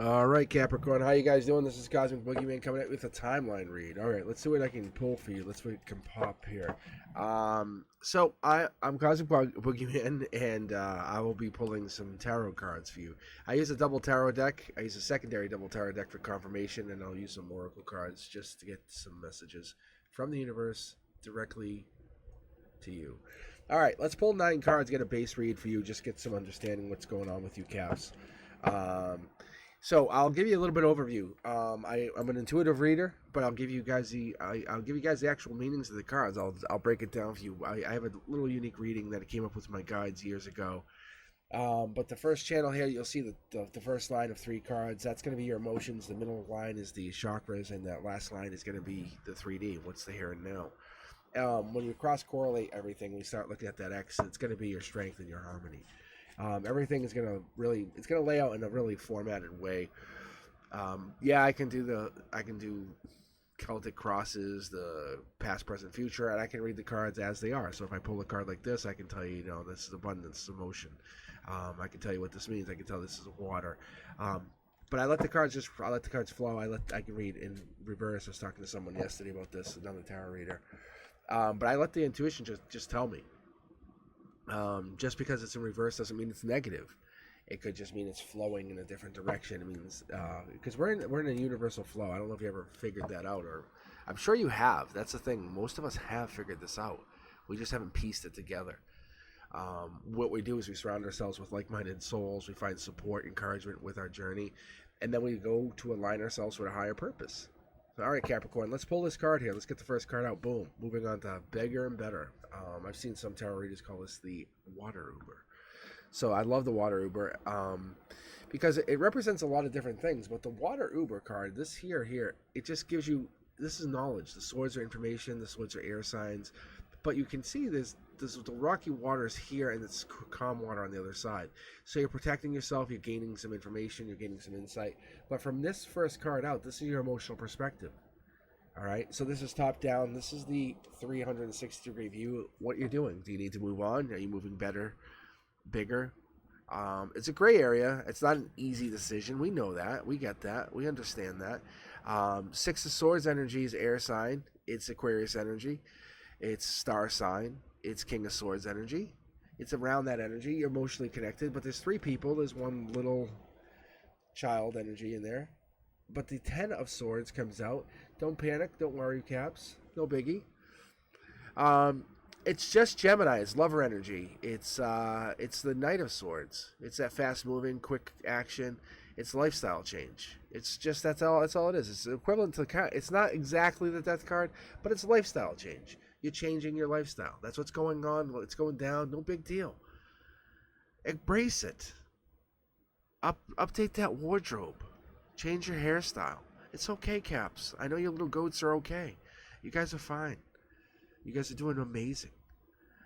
All right, Capricorn, how you guys doing? This is Cosmic Boogeyman coming out with a timeline read. All right, let's see what I can pull for you. Let's see what can pop here. I'm Cosmic Boogeyman, and I will be pulling some tarot cards for you. I use a double tarot deck. I use a secondary double tarot deck for confirmation, and I'll use some oracle cards just to get some messages from the universe directly to you. All right, let's pull 9 cards, get a base read for you, just get some understanding what's going on with you, Caps. So I'll give you a little bit of overview. I'm an intuitive reader, but I'll give you guys the actual meanings of the cards. I'll break it down for you. I have a little unique reading that I came up with my guides years ago. But the first channel here, you'll see the first line of 3 cards. That's going to be your emotions. The middle line is the chakras, and that last line is going to be the 3D. What's the here and now? When you cross correlate everything, we start looking at that X. It's going to be your strength and your harmony. Everything is gonna lay out in a really formatted way. I can do Celtic crosses, the past, present, future, and I can read the cards as they are. So if I pull a card like this, I can tell you, this is abundance, emotion. I can tell you what this means. I can tell this is water. But I let the cards flow. I can read in reverse. I was talking to someone yesterday about this, another tarot reader. But I let the intuition just tell me. Just because it's in reverse doesn't mean it's negative. It could just mean it's flowing in a different direction. It means because we're in a universal flow. I don't know if you ever figured that out, or I'm sure you have. That's the thing. Most of us have figured this out. We just haven't pieced it together. What we do is we surround ourselves with like-minded souls. We find support, encouragement with our journey, and then we go to align ourselves with a higher purpose. All right, Capricorn, let's pull this card here. Let's get the first card out. Boom. Moving on to bigger and better. I've seen some tarot readers call this the water uber. So I love the water uber because it represents a lot of different things. But the water uber card, this here, it just gives you, this is knowledge. The swords are information. The swords are air signs. But you can see there's the rocky waters here and it's calm water on the other side. So you're protecting yourself, you're gaining some information, you're gaining some insight. But from this first card out, this is your emotional perspective. All right, so this is top down. This is the 360-degree view. What you're doing. Do you need to move on? Are you moving better, bigger? It's a gray area. It's not an easy decision. We know that. We get that. We understand that. 6 of Swords energy is air sign. It's Aquarius energy. It's star sign. It's King of Swords energy. It's around that energy. You're emotionally connected, but there's 3 people. There's one little child energy in there. But the 10 of Swords comes out. Don't panic. Don't worry, Caps. No biggie. It's just Gemini. It's lover energy. It's the Knight of Swords. It's that fast-moving, quick action. It's lifestyle change. It's just that's all it is. It's equivalent to it's not exactly the Death card, but it's lifestyle change. You're changing your lifestyle. That's what's going on. It's going down. No big deal. Embrace it. Update that wardrobe. Change your hairstyle. It's okay, Caps. I know your little goats are okay. You guys are fine. You guys are doing amazing.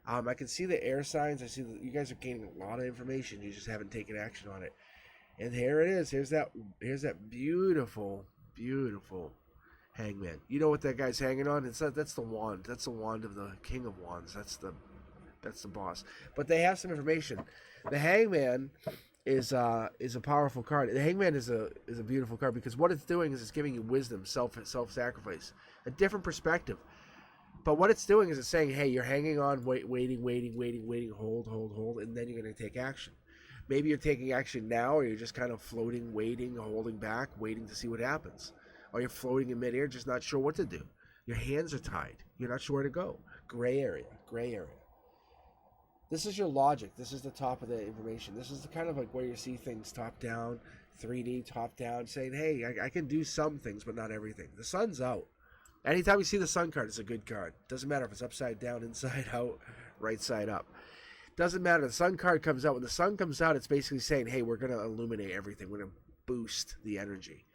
I can see the air signs. I see that you guys are gaining a lot of information. You just haven't taken action on it. And here it is. Here's that beautiful, beautiful Hangman. You know what that guy's hanging on? That's the wand. That's the wand of the King of Wands. That's the boss. But they have some information. The Hangman is a powerful card. The Hangman is a beautiful card because what it's doing is it's giving you wisdom, self-sacrifice, a different perspective. But what it's doing is it's saying, hey, you're hanging on, waiting, hold, and then you're going to take action. Maybe you're taking action now, or you're just kind of floating, waiting, holding back, waiting to see what happens. Or you're floating in midair, just not sure what to do. Your hands are tied. You're not sure where to go. Gray area. This is your logic. This is the top of the information. This is the kind of like where you see things top down, 3D top down, saying, hey, I can do some things, but not everything. The sun's out. Anytime you see the sun card, it's a good card. Doesn't matter if it's upside down, inside out, right side up. Doesn't matter. The sun card comes out. When the sun comes out, it's basically saying, hey, we're going to illuminate everything. We're going to boost the energy.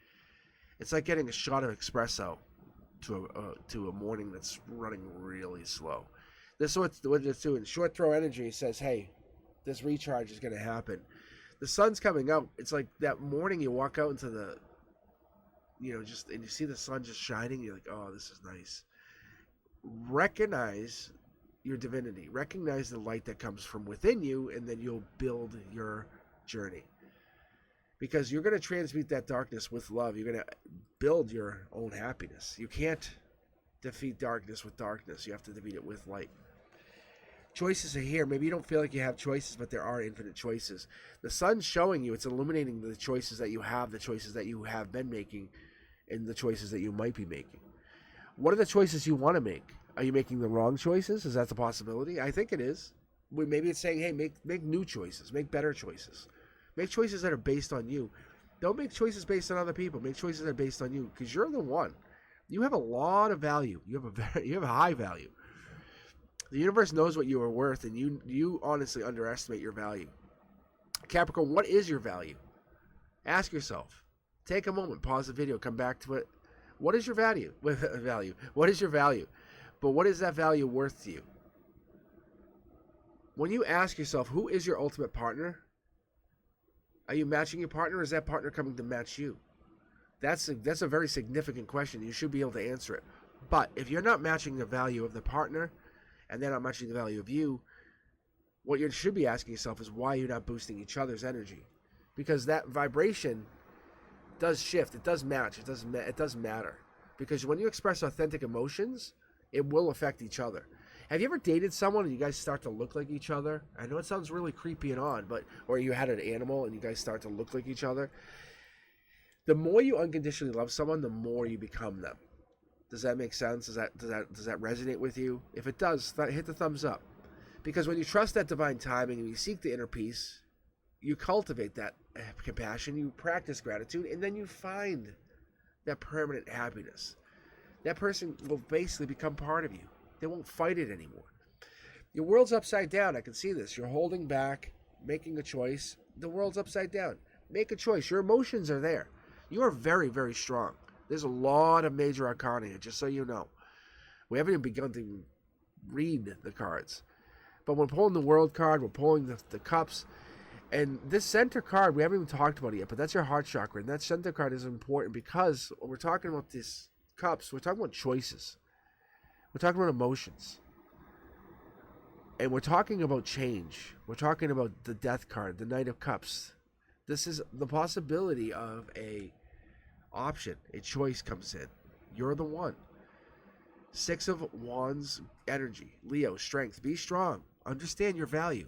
It's like getting a shot of espresso to a morning that's running really slow. This is what it's doing. Short throw energy says, hey, this recharge is going to happen. The sun's coming out. It's like that morning you walk out into the, and you see the sun just shining. You're like, oh, this is nice. Recognize your divinity. Recognize the light that comes from within you, and then you'll build your journey. because you're going to transmute that darkness with love. You're going to build your own happiness. You can't defeat darkness with darkness. You have to defeat it with light. Choices are here. Maybe you don't feel like you have choices, but there are infinite choices. The sun's showing you, it's illuminating the choices that you have, the choices that you have been making, and the choices that you might be making. What are the choices you want to make? Are you making the wrong choices? Is that the possibility? I think it is. Maybe it's saying, hey, make new choices. Make better choices. Make choices that are based on you. Don't make choices based on other people. Make choices that are based on you, because you're the one. You have a lot of value. You have a high value. The universe knows what you are worth, and you honestly underestimate your value. Capricorn, what is your value? Ask yourself. Take a moment, pause the video, come back to it. What is your value? What is your value? But what is that value worth to you? When you ask yourself, who is your ultimate partner? Are you matching your partner, or is that partner coming to match you? That's a very significant question. You should be able to answer it. But if you're not matching the value of the partner, and they're not matching the value of you, what you should be asking yourself is why you're not boosting each other's energy. Because that vibration does shift. It does match. It does matter. Because when you express authentic emotions, it will affect each other. Have you ever dated someone and you guys start to look like each other? I know it sounds really creepy and odd, or you had an animal and you guys start to look like each other. The more you unconditionally love someone, the more you become them. Does that make sense? Does that resonate with you? If it does, hit the thumbs up. Because when you trust that divine timing and you seek the inner peace, you cultivate that compassion, you practice gratitude, and then you find that permanent happiness. That person will basically become part of you. They won't fight it anymore. Your world's upside down. I can see this. You're holding back, making a choice. The world's upside down. Make a choice. Your emotions are there. You are very, very strong. There's a lot of major arcana here, just so you know. We haven't even begun to read the cards. But we're pulling the world card, we're pulling the cups. And this center card, we haven't even talked about it yet, but that's your heart chakra. And that center card is important because when we're talking about these cups, we're talking about choices. We're talking about emotions. And we're talking about change. We're talking about the death card, the Knight of Cups. This is the possibility of a option. A choice comes in. You're the one. Six of Wands energy. Leo, strength. Be strong. Understand your value.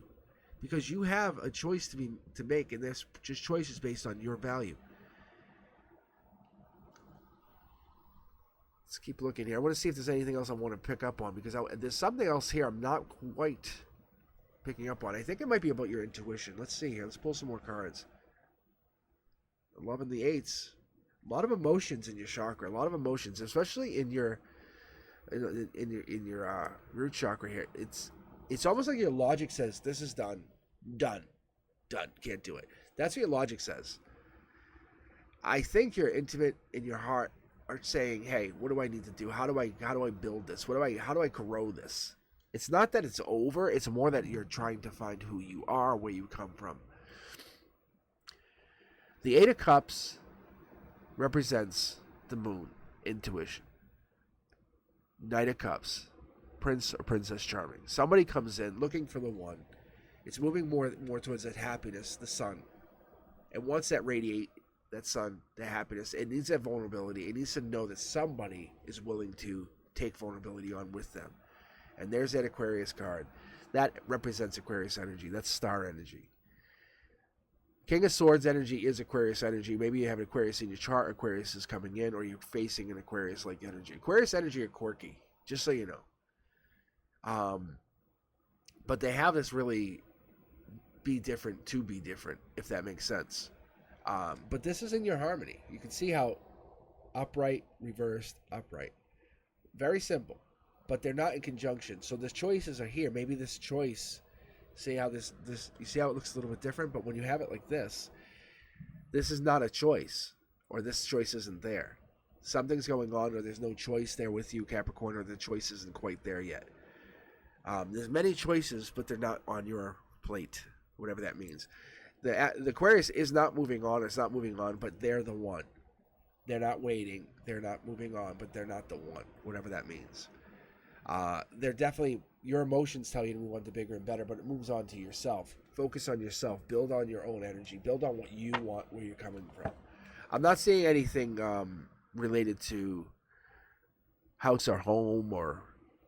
Because you have a choice to make, and there's just choices based on your value. Let's keep looking here. I want to see if there's anything else I want to pick up on, because there's something else here I'm not quite picking up on. I think it might be about your intuition. Let's see here. Let's pull some more cards. 11 the 8s. A lot of emotions in your chakra. A lot of emotions, especially in your root chakra here. It's almost like your logic says, this is done. Done. Can't do it. That's what your logic says. I think your intimate in your heart are saying, hey, what do I need to do? How do I build this? How do I grow this? It's not that it's over. It's more that you're trying to find who you are, where you come from. The Eight of Cups represents the moon, intuition. Knight of Cups, Prince or Princess Charming. Somebody comes in looking for the one. It's moving more towards that happiness, the sun. And once that radiate, that sun, the happiness, it needs that vulnerability. It needs to know that somebody is willing to take vulnerability on with them. And there's that Aquarius card. That represents Aquarius energy. That's star energy. King of Swords energy is Aquarius energy. Maybe you have an Aquarius in your chart. Aquarius is coming in, or you're facing an Aquarius-like energy. Aquarius energy are quirky, just so you know. But they have this really be different to be different, if that makes sense. But this is in your harmony. You can see how upright, reversed, upright. Very simple. But they're not in conjunction. So the choices are here. Maybe this choice, see how this you see how it looks a little bit different, but when you have it like this is not a choice, or this choice isn't there. Something's going on, or there's no choice there with you, Capricorn, or the choice isn't quite there yet. There's many choices, but they're not on your plate, whatever that means. The Aquarius is not moving on, it's not moving on, but they're the one. They're not waiting, they're not moving on, but they're not the one, whatever that means. They're definitely, your emotions tell you to move on to bigger and better, but it moves on to yourself. Focus on yourself. Build on your own energy. Build on what you want, where you're coming from. I'm not saying anything related to house or home or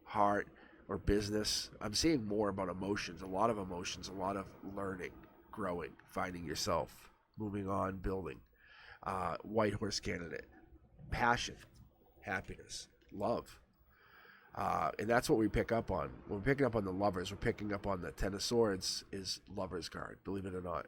heart or business. I'm seeing more about emotions, a lot of learning, growing, finding yourself, moving on, building. White horse candidate, passion, happiness, love. And that's what we pick up on. When we're picking up on the lovers, we're picking up on the Ten of Swords is lover's card, believe it or not.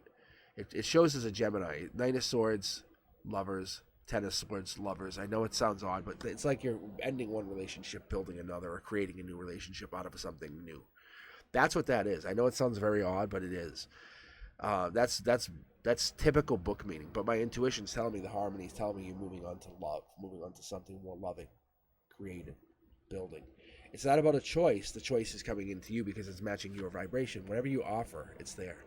It shows as a Gemini. Knight of Swords, lovers. Ten of Swords, lovers. I know it sounds odd, but it's like you're ending one relationship, building another, or creating a new relationship out of something new. That's what that is. I know it sounds very odd, but it is. That's typical book meaning. But my intuition's telling me, the harmony's telling me you're moving on to love, moving on to something more loving, creative, building. It's not about a choice. The choice is coming into you because it's matching your vibration. Whatever you offer, it's there.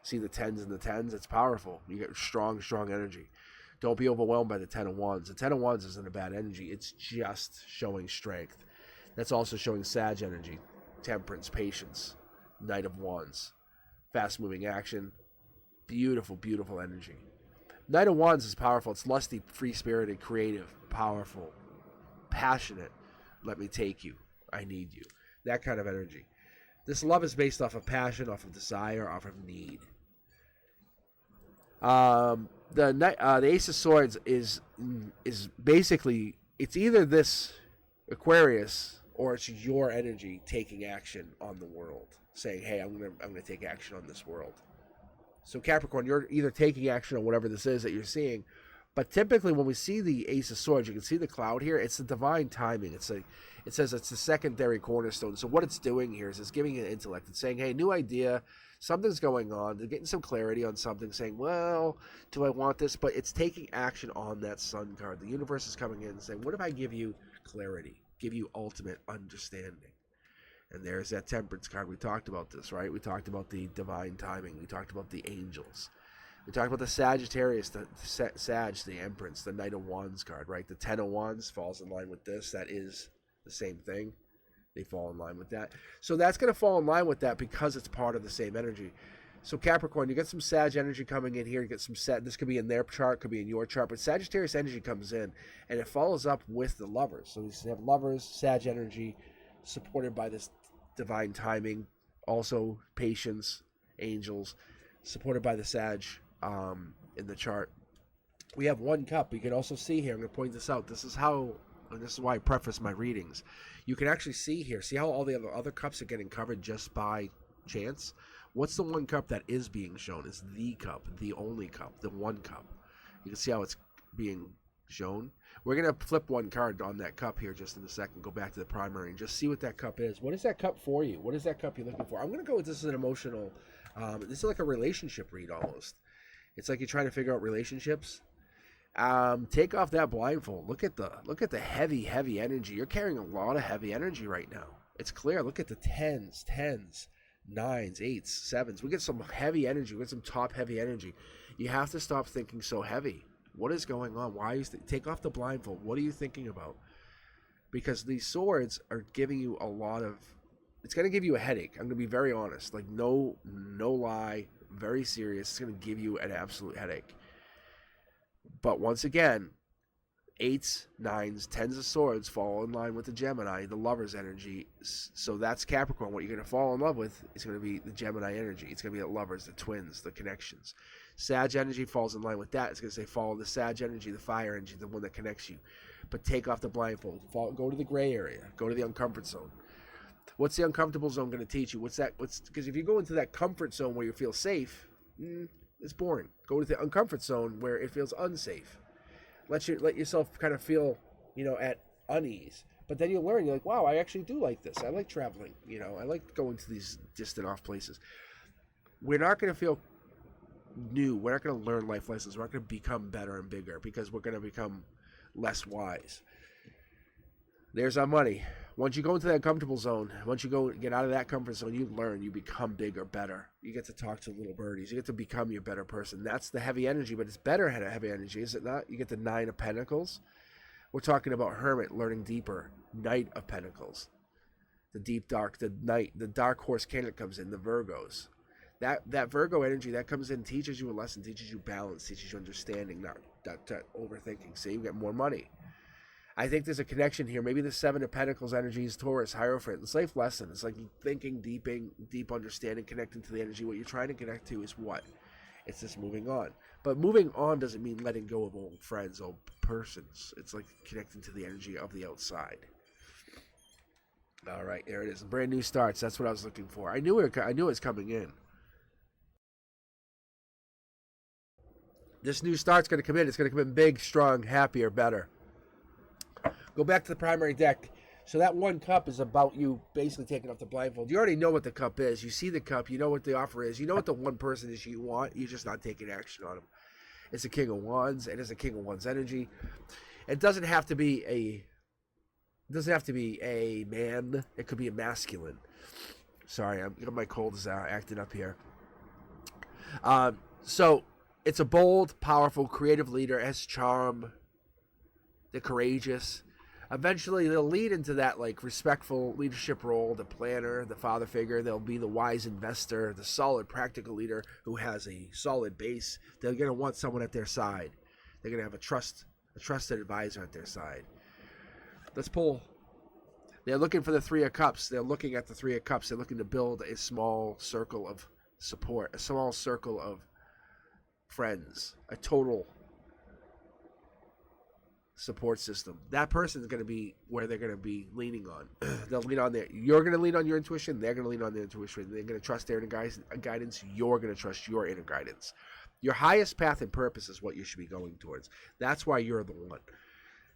See the tens and the tens? It's powerful. You get strong energy. Don't be overwhelmed by the Ten of Wands. The Ten of Wands isn't a bad energy. It's just showing strength. That's also showing Sag energy, temperance, patience, Knight of Wands, fast-moving action, beautiful, beautiful energy. Knight of Wands is powerful. It's lusty, free-spirited, creative, powerful, passionate. Let me take you. I need you. That kind of energy. This love is based off of passion, off of desire, off of need. The Ace of Swords is basically, it's either this Aquarius or it's your energy taking action on the world, saying, "Hey, I'm gonna take action on this world." So Capricorn, you're either taking action on whatever this is that you're seeing, but typically when we see the Ace of Swords, you can see the cloud here. It's the divine timing. It says it's the secondary cornerstone. So what it's doing here is it's giving you an intellect. It's saying, hey, new idea, something's going on. They're getting some clarity on something, saying, well, do I want this? But it's taking action on that Sun card. The universe is coming in and saying, what if I give you clarity, give you ultimate understanding? And there's that Temperance card. We talked about this, right? We talked about the divine timing. We talked about the angels. We talked about the Sagittarius, the Empress, the Knight of Wands card, right? The Ten of Wands falls in line with this. That is the same thing. They fall in line with that. So that's going to fall in line with that because it's part of the same energy. So Capricorn, you get some Sag energy coming in here. You get some this could be in their chart, could be in your chart, but Sagittarius energy comes in and it follows up with the lovers. So we have lovers, Sag energy, supported by this divine timing, also patience, angels, supported by the Sag in the chart. We have one cup. You can also see here, I'm going to point this out. This is why I preface my readings. You can actually see here, see how all the other cups are getting covered just by chance? What's the one cup that is being shown? It's the cup, the only cup, the one cup. You can see how it's being shown. We're going to flip one card on that cup here just in a second, go back to the primary and just see what that cup is. What is that cup for you? What is that cup you're looking for? I'm going to go with this as an emotional, this is like a relationship read almost. It's like you're trying to figure out relationships. Take off that blindfold. Look at the heavy energy. You're carrying a lot of heavy energy right now. It's clear. Look at the tens, nines, eights, sevens. We get some heavy energy. We get some top heavy energy. You have to stop thinking so heavy. What is going on? Why are you take off the blindfold? What are you thinking about? Because these swords are giving you a lot of. It's going to give you a headache. I'm going to be very honest. Like no lie. Very serious. It's going to give you an absolute headache. But once again, eights, nines, tens of swords fall in line with the Gemini, the lover's energy. So that's Capricorn. What you're going to fall in love with is going to be the Gemini energy. It's going to be the lovers, the twins, the connections. Sag energy falls in line with that. It's going to say follow the Sag energy, the fire energy, the one that connects you. But take off the blindfold. Go to the gray area. Go to the uncomfort zone. What's the uncomfortable zone going to teach you? Because if you go into that comfort zone where you feel safe, it's boring. Go to the uncomfort zone where it feels unsafe. Let yourself kind of feel, at unease. But then you learn. You're like, wow, I actually do like this. I like traveling. I like going to these distant off places. We're not going to feel new. We're not going to learn life lessons. We're not going to become better and bigger because we're going to become less wise. There's our money. Once you go into that comfortable zone, once you get out of that comfort zone, you learn, you become bigger, better. You get to talk to little birdies. You get to become your better person. That's the heavy energy, but it's better heavy energy, is it not? You get the Nine of Pentacles. We're talking about Hermit, learning deeper. Knight of Pentacles. The deep dark, the Knight, the dark horse candidate comes in, the Virgos. That Virgo energy that comes in teaches you a lesson, teaches you balance, teaches you understanding, not overthinking. So you get more money. I think there's a connection here. Maybe the Seven of Pentacles energy is Taurus, Hierophant. It's life lesson. It's like thinking, deep understanding, connecting to the energy. What you're trying to connect to is what? It's just moving on. But moving on doesn't mean letting go of old friends, old persons. It's like connecting to the energy of the outside. All right, there it is. Brand new starts. That's what I was looking for. I knew it was coming in. This new start's going to come in. It's going to come in big, strong, happier, better. Go back to the primary deck. So that one cup is about you basically taking off the blindfold. You already know what the cup is. You see the cup. You know what the offer is. You know what the one person is you want. You're just not taking action on them. It's a King of Wands. It is a King of Wands energy. It doesn't have to be a man. It could be a masculine. Sorry, my cold is acting up here. So it's a bold, powerful, creative leader. Has charm. They're courageous. Eventually, they'll lead into that like respectful leadership role, the planner, the father figure. They'll be the wise investor, the solid practical leader who has a solid base. They're going to want someone at their side. They're going to have a trusted advisor at their side. Let's pull. They're looking for the Three of Cups. They're looking at the Three of Cups. They're looking to build a small circle of support, a small circle of friends, a total support system. That person is going to be where they're going to be leaning on. They'll lean on you're going to lean on your intuition. They're going to lean on their intuition. They're going to trust their inner guidance. You're going to trust your inner guidance. Your highest path and purpose is what you should be going towards. That's why you're the one.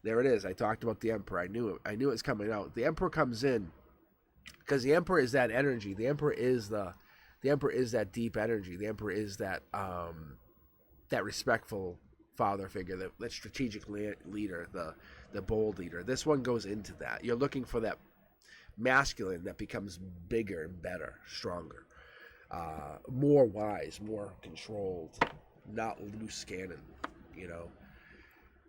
There it is. I talked about the Emperor. I knew it was coming out. The Emperor comes in because the Emperor is that energy. The Emperor is that deep energy. The Emperor is that respectful father figure, that strategic leader, the bold leader. This one goes into that. You're looking for that masculine that becomes bigger and better, stronger, more wise, more controlled, not loose cannon. You know.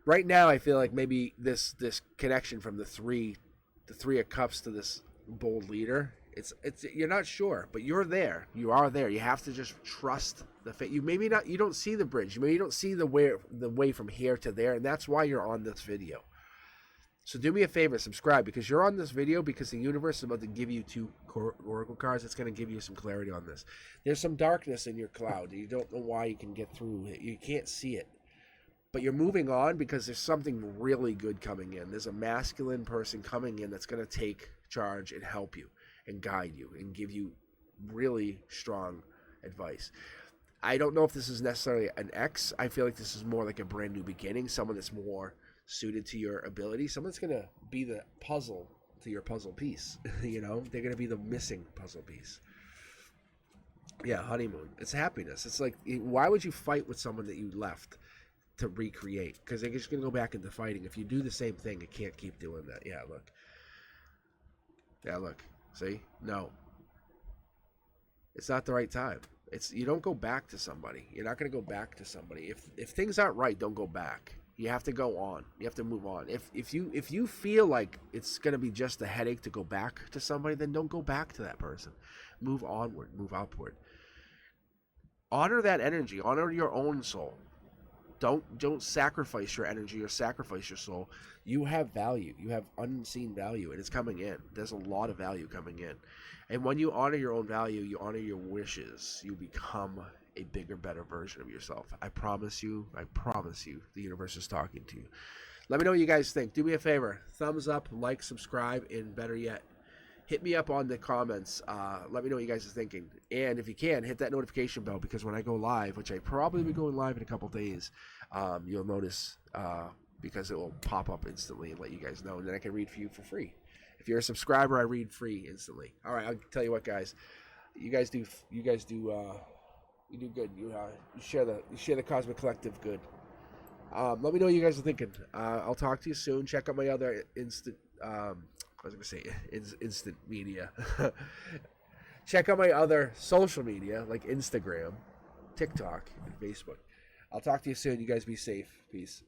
Right now, I feel like maybe this connection from the three of Cups to this bold leader. It's you're not sure, but you're there. You are there. You have to just trust the fate. You don't see the bridge. Maybe you don't see the way from here to there, and that's why you're on this video. So do me a favor, subscribe, because you're on this video because the universe is about to give you 2 oracle cards. It's going to give you some clarity on this. There's some darkness in your cloud. You don't know why you can get through it. You can't see it. But you're moving on because there's something really good coming in. There's a masculine person coming in that's going to take charge and help you and guide you and give you really strong advice. I don't know if this is necessarily an ex. I feel like this is more like a brand new beginning, someone that's more suited to your ability, someone that's going to be the puzzle to your puzzle piece. You know, they're going to be the missing puzzle piece. Yeah, honeymoon. It's happiness. It's like, why would you fight with someone that you left to recreate? Because they're just going to go back into fighting. If you do the same thing, it can't keep doing that. Yeah, look. Yeah, look. See? No. It's not the right time. You don't go back to somebody. You're not going to go back to somebody. If things aren't right, don't go back. You have to go on. You have to move on. If you feel like it's going to be just a headache to go back to somebody, then don't go back to that person. Move onward. Move upward. Honor that energy. Honor your own soul. Don't sacrifice your energy or sacrifice your soul. You have value. You have unseen value, and it's coming in. There's a lot of value coming in. And when you honor your own value, you honor your wishes, you become a bigger, better version of yourself. I promise you, the universe is talking to you. Let me know what you guys think. Do me a favor. Thumbs up, like, subscribe, and better yet, hit me up on the comments. Let me know what you guys are thinking. And if you can, hit that notification bell, because when I go live, which I probably will be going live in a couple days, you'll notice because it will pop up instantly and let you guys know. And then I can read for you for free. If you're a subscriber, I read free instantly. All right, I'll tell you what, guys. You do good. You share the Cosmic Collective good. Let me know what you guys are thinking. I'll talk to you soon. Check out my other instant media. Check out my other social media like Instagram, TikTok, and Facebook. I'll talk to you soon. You guys be safe. Peace.